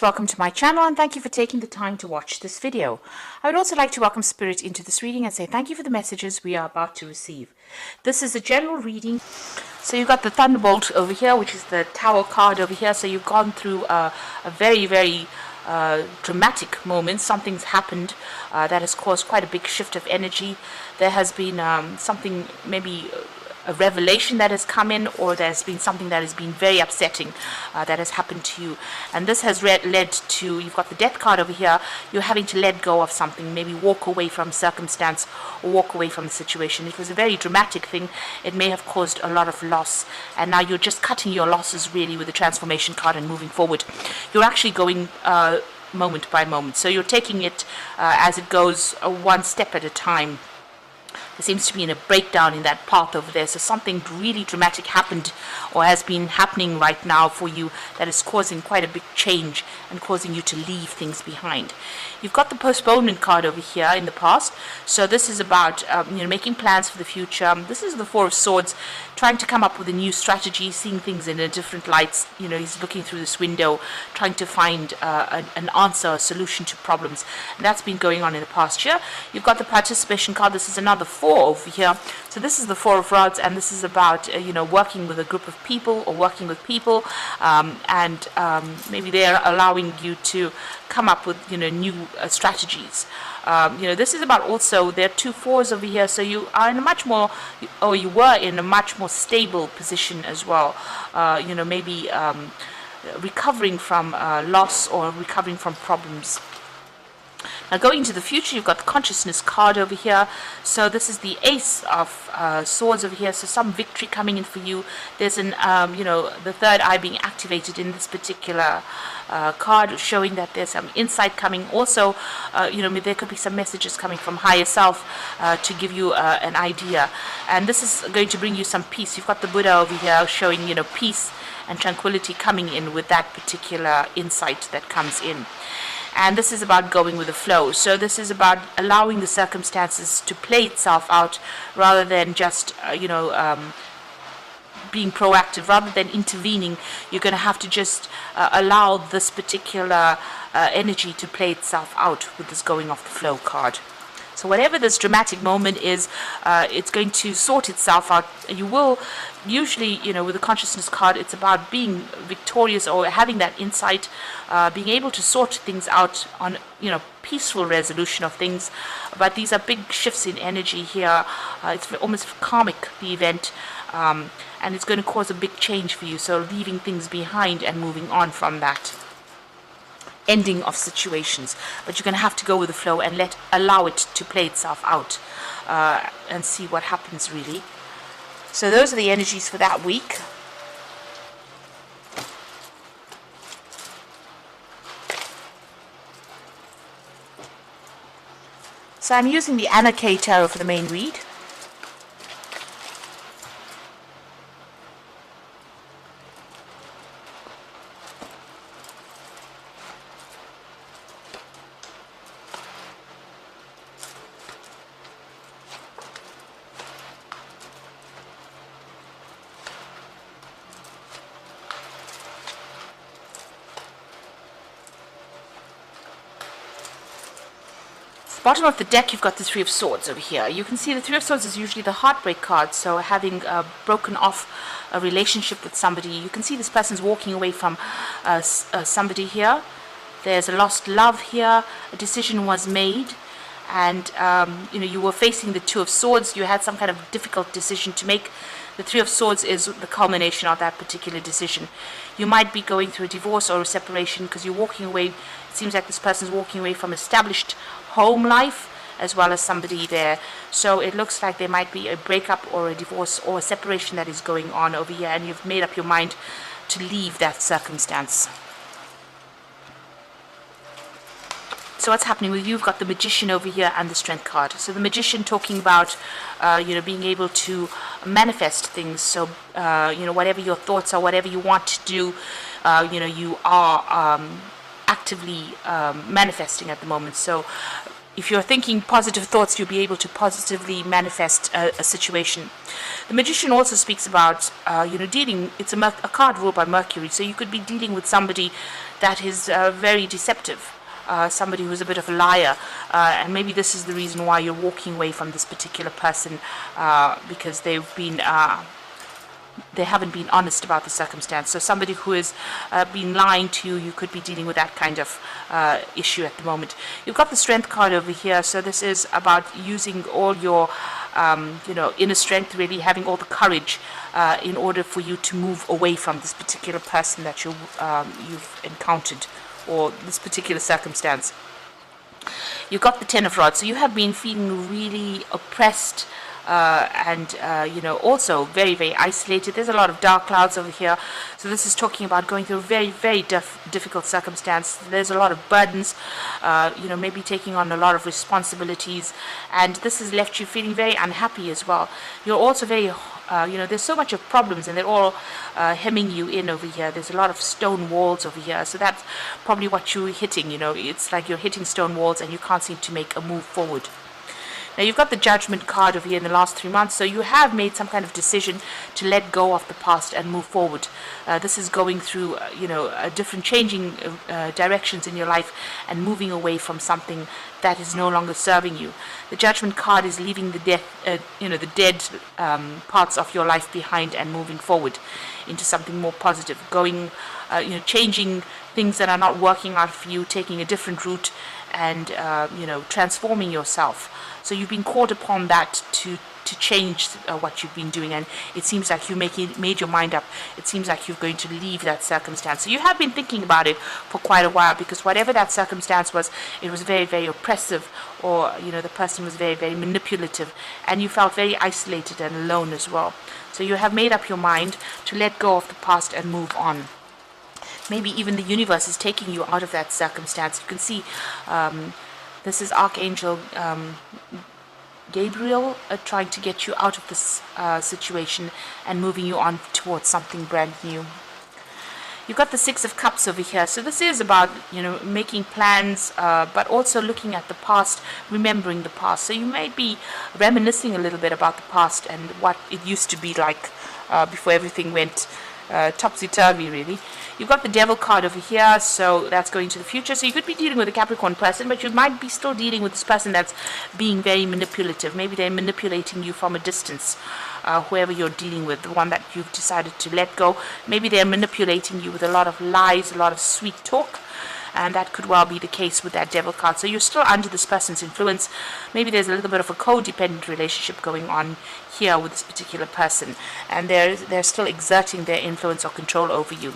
Welcome to my channel and thank you for taking the time to watch this video. I would also like to welcome Spirit into this reading and say thank you for the messages we are about to receive. This is a general reading. So you've got the Thunderbolt over here, which is the Tower card over here. So you've gone through a very dramatic moment. Something's happened that has caused quite a big shift of energy. There has been something, maybe a revelation that has come in, or there's been something that has been very upsetting that has happened to you, and this has led to, you've got the Death card over here, you're having to let go of something, maybe walk away from circumstance or walk away from the situation. It was a very dramatic thing. It may have caused a lot of loss, and now you're just cutting your losses really with the Transformation card and moving forward. You're actually going moment by moment, so you're taking it as it goes, one step at a time. There seems to be a breakdown in that path over there. So something really dramatic happened or has been happening right now for you that is causing quite a big change and causing you to leave things behind. You've got the Postponement card over here in the past. So this is about making plans for the future. This is the Four of Swords, trying to come up with a new strategy, seeing things in a different light. He's looking through this window, trying to find an answer, a solution to problems. And that's been going on in the past year. You've got the Participation card. This is another Four over here. So this is the Four of Rods, and this is about working with a group of people or working with people, and maybe they're allowing you to come up with new strategies. This is about, also there are two fours over here, so you are in a much more, or you were in a much more stable position as well. Maybe recovering from loss or recovering from problems. Now going into the future, you've got the Consciousness card over here. So this is the Ace of Swords over here. So some victory coming in for you. There's an, the third eye being activated in this particular card, showing that there's some insight coming. Also, there could be some messages coming from higher self to give you an idea. And this is going to bring you some peace. You've got the Buddha over here showing, peace and tranquility coming in with that particular insight that comes in. And this is about going with the flow. So this is about allowing the circumstances to play itself out, rather than just, being proactive, rather than intervening. You're going to have to just allow this particular energy to play itself out with this going off the flow card. So whatever this dramatic moment is, it's going to sort itself out. You will usually, with the Consciousness card, it's about being victorious or having that insight, being able to sort things out on, peaceful resolution of things. But these are big shifts in energy here. It's almost karmic, the event, and it's going to cause a big change for you. So leaving things behind and moving on from that ending of situations, but you're going to have to go with the flow and allow it to play itself out and see what happens really. So those are the energies for that week. So I'm using the Anna K Tarot for the main read. Bottom of the deck, you've got the Three of Swords over here. You can see the Three of Swords is usually the heartbreak card, so having broken off a relationship with somebody. You can see this person's walking away from somebody here. There's a lost love here. A decision was made, and you were facing the Two of Swords. You had some kind of difficult decision to make. The Three of Swords is the culmination of that particular decision. You might be going through a divorce or a separation because you're walking away. It seems like this person's walking away from established home life as well as somebody there. So it looks like there might be a breakup or a divorce or a separation that is going on over here, and you've made up your mind to leave that circumstance. So what's happening with you? You've got the Magician over here and the Strength card. So the Magician talking about, being able to manifest things. So, whatever your thoughts are, whatever you want to do, you are actively manifesting at the moment. So if you're thinking positive thoughts, you'll be able to positively manifest a situation. The Magician also speaks about, dealing. It's a card ruled by Mercury, so you could be dealing with somebody that is very deceptive. Somebody who's a bit of a liar, and maybe this is the reason why you're walking away from this particular person, because they haven't been honest about the circumstance. So somebody who has been lying to you, you could be dealing with that kind of issue at the moment. You've got the Strength card over here, so this is about using all your inner strength, really having all the courage in order for you to move away from this particular person that you've encountered, or this particular circumstance. You've got the Ten of Rods, so you have been feeling really oppressed, and also very, very isolated. There's a lot of dark clouds over here, so this is talking about going through a very, very difficult circumstance. There's a lot of burdens, maybe taking on a lot of responsibilities, and this has left you feeling very unhappy as well. You're also very there's so much of problems, and they're all hemming you in over here. There's a lot of stone walls over here, so that's probably what you're hitting. It's like you're hitting stone walls and you can't seem to make a move forward. Now you've got the Judgment card over here in the last 3 months, so you have made some kind of decision to let go of the past and move forward. This is going through, different changing directions in your life and moving away from something that is no longer serving you. The Judgment card is leaving the dead parts of your life behind and moving forward into something more positive, going, changing things that are not working out for you, taking a different route, and transforming yourself. So you've been called upon that to change what you've been doing, and it seems like you made your mind up. It seems like you're going to leave that circumstance. So you have been thinking about it for quite a while, because whatever that circumstance was, it was very, very oppressive, or the person was very, very manipulative, and you felt very isolated and alone as well. So you have made up your mind to let go of the past and move on. Maybe even the universe is taking you out of that circumstance. You can see this is Archangel Gabriel trying to get you out of this situation and moving you on towards something brand new. You've got the Six of Cups over here. So this is about, making plans, but also looking at the past, remembering the past. So you might be reminiscing a little bit about the past and what it used to be like before everything went topsy-turvy, really. You've got the Devil card over here, so that's going to the future. So you could be dealing with a Capricorn person, but you might be still dealing with this person that's being very manipulative. Maybe they're manipulating you from a distance, whoever you're dealing with, the one that you've decided to let go. Maybe they're manipulating you with a lot of lies, a lot of sweet talk, and that could well be the case with that Devil card. So you're still under this person's influence. Maybe there's a little bit of a codependent relationship going on here with this particular person, and they're still exerting their influence or control over you.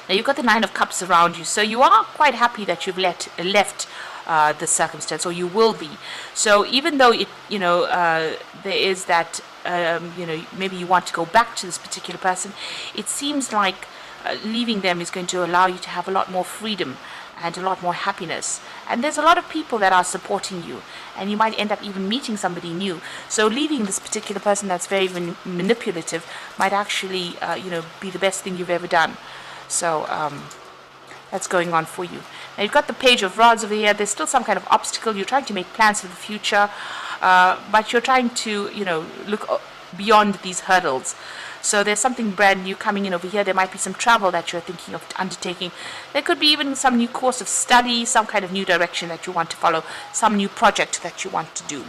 Now you've got the Nine of Cups around you, so you are quite happy that you've left the circumstance, or you will be. So even though there is that maybe you want to go back to this particular person, it seems like leaving them is going to allow you to have a lot more freedom and a lot more happiness. And there's a lot of people that are supporting you, and you might end up even meeting somebody new. So leaving this particular person that's very manipulative might actually be the best thing you've ever done. So that's going on for you. Now you've got the Page of Rods over here. There's still some kind of obstacle. You're trying to make plans for the future, but you're trying to look beyond these hurdles. So there's something brand new coming in over here. There might be some travel that you're thinking of undertaking. There could be even some new course of study, some kind of new direction that you want to follow, some new project that you want to do.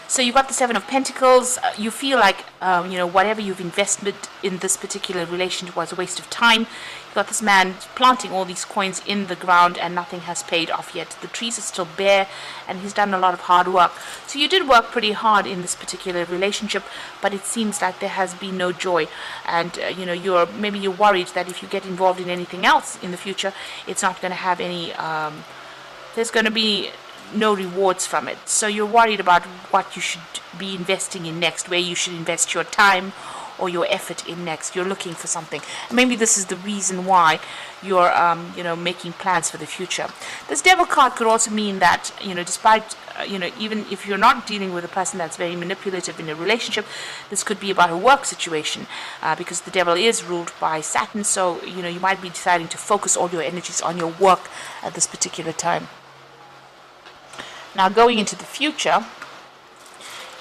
So you've got the Seven of Pentacles. You feel like, whatever you've invested in this particular relationship was a waste of time. You've got this man planting all these coins in the ground and nothing has paid off yet. The trees are still bare and he's done a lot of hard work. So you did work pretty hard in this particular relationship, but it seems like there has been no joy. And, you're worried that if you get involved in anything else in the future, it's not going to have any, there's going to be no rewards from it. So you're worried about what you should be investing in next, where you should invest your time, or your effort in next. You're looking for something. Maybe this is the reason why you're making plans for the future. This devil card could also mean that, despite even if you're not dealing with a person that's very manipulative in a relationship, this could be about a work situation, because the devil is ruled by Saturn. So you might be deciding to focus all your energies on your work at this particular time. Now, going into the future,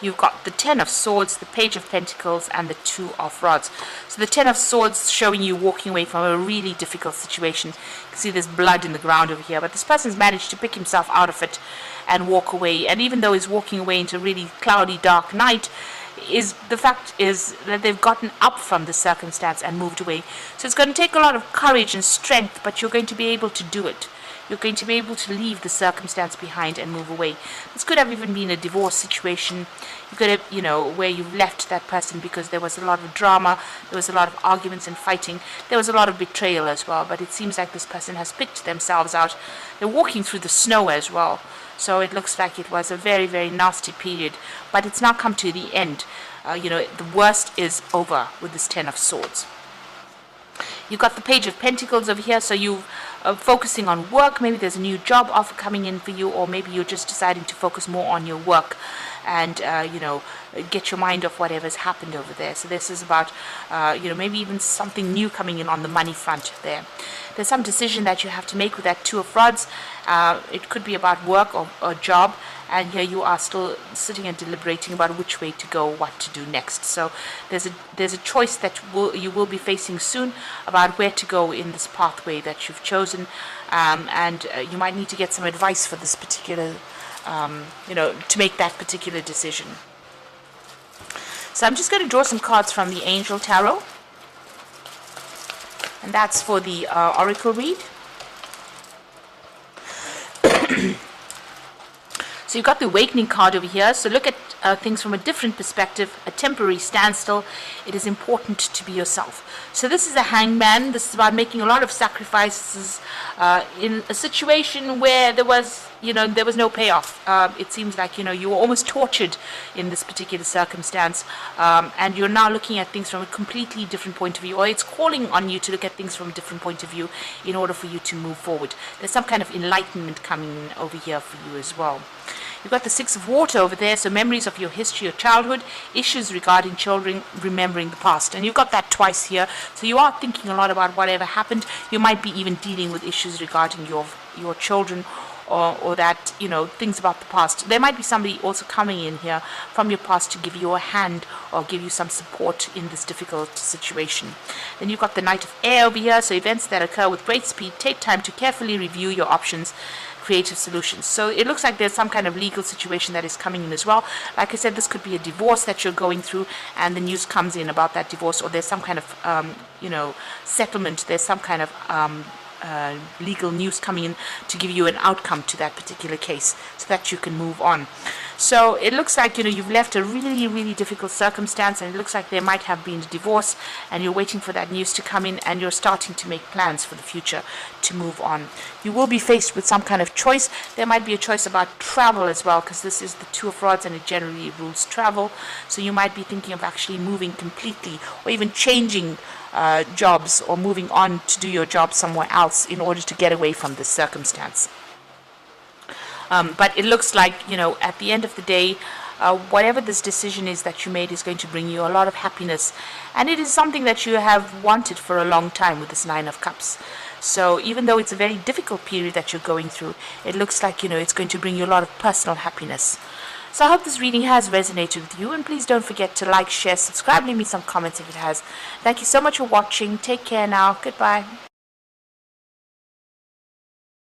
you've got the Ten of Swords, the Page of Pentacles, and the Two of Rods. So the Ten of Swords showing you walking away from a really difficult situation. You can see there's blood in the ground over here, but this person's managed to pick himself out of it and walk away. And even though he's walking away into a really cloudy, dark night, the fact is that they've gotten up from the circumstance and moved away. So it's going to take a lot of courage and strength, but you're going to be able to do it. You're going to be able to leave the circumstance behind and move away. This could have even been a divorce situation. You could have, where you've left that person because there was a lot of drama, there was a lot of arguments and fighting, there was a lot of betrayal as well. But it seems like this person has picked themselves out. They're walking through the snow as well. So it looks like it was a very, very nasty period. But it's now come to the end. The worst is over with this Ten of Swords. You've got the Page of Pentacles over here, so you're focusing on work. Maybe there's a new job offer coming in for you, or maybe you're just deciding to focus more on your work and, get your mind off whatever's happened over there. So this is about, maybe even something new coming in on the money front there. There's some decision that you have to make with that Two of Rods. It could be about work or job. And here you are still sitting and deliberating about which way to go, what to do next. So there's a choice that you will be facing soon about where to go in this pathway that you've chosen, and you might need to get some advice for this particular, to make that particular decision. So I'm just going to draw some cards from the Angel Tarot, and that's for the Oracle read. So you've got the Awakening card over here. So look at things from a different perspective, a temporary standstill. It is important to be yourself. So this is a Hangman. This is about making a lot of sacrifices in a situation where there was no payoff. It seems like, you were almost tortured in this particular circumstance. And you're now looking at things from a completely different point of view, or it's calling on you to look at things from a different point of view in order for you to move forward. There's some kind of enlightenment coming over here for you as well. You've got the Six of Water over there, so memories of your history, your childhood, issues regarding children, remembering the past. And you've got that twice here, so you are thinking a lot about whatever happened. You might be even dealing with issues regarding your children, or that, things about the past. There might be somebody also coming in here from your past to give you a hand or give you some support in this difficult situation. Then you've got the Knight of Air over here, so events that occur with great speed. Take time to carefully review your options, creative solutions. So it looks like there's some kind of legal situation that is coming in as well. Like I said, this could be a divorce that you're going through, and the news comes in about that divorce, or there's some kind of settlement. There's some kind of legal news coming in to give you an outcome to that particular case so that you can move on. So it looks like you've left a really, really difficult circumstance, and it looks like there might have been a divorce, and you're waiting for that news to come in, and you're starting to make plans for the future to move on. You will be faced with some kind of choice. There might be a choice about travel as well, because this is the Two of Rods and it generally rules travel. So you might be thinking of actually moving completely, or even changing jobs, or moving on to do your job somewhere else in order to get away from this circumstance. But it looks like, at the end of the day, whatever this decision is that you made is going to bring you a lot of happiness. And it is something that you have wanted for a long time with this Nine of Cups. So even though it's a very difficult period that you're going through, it looks like, it's going to bring you a lot of personal happiness. So I hope this reading has resonated with you, and please don't forget to like, share, subscribe, leave me some comments if it has. Thank you so much for watching. Take care now. Goodbye.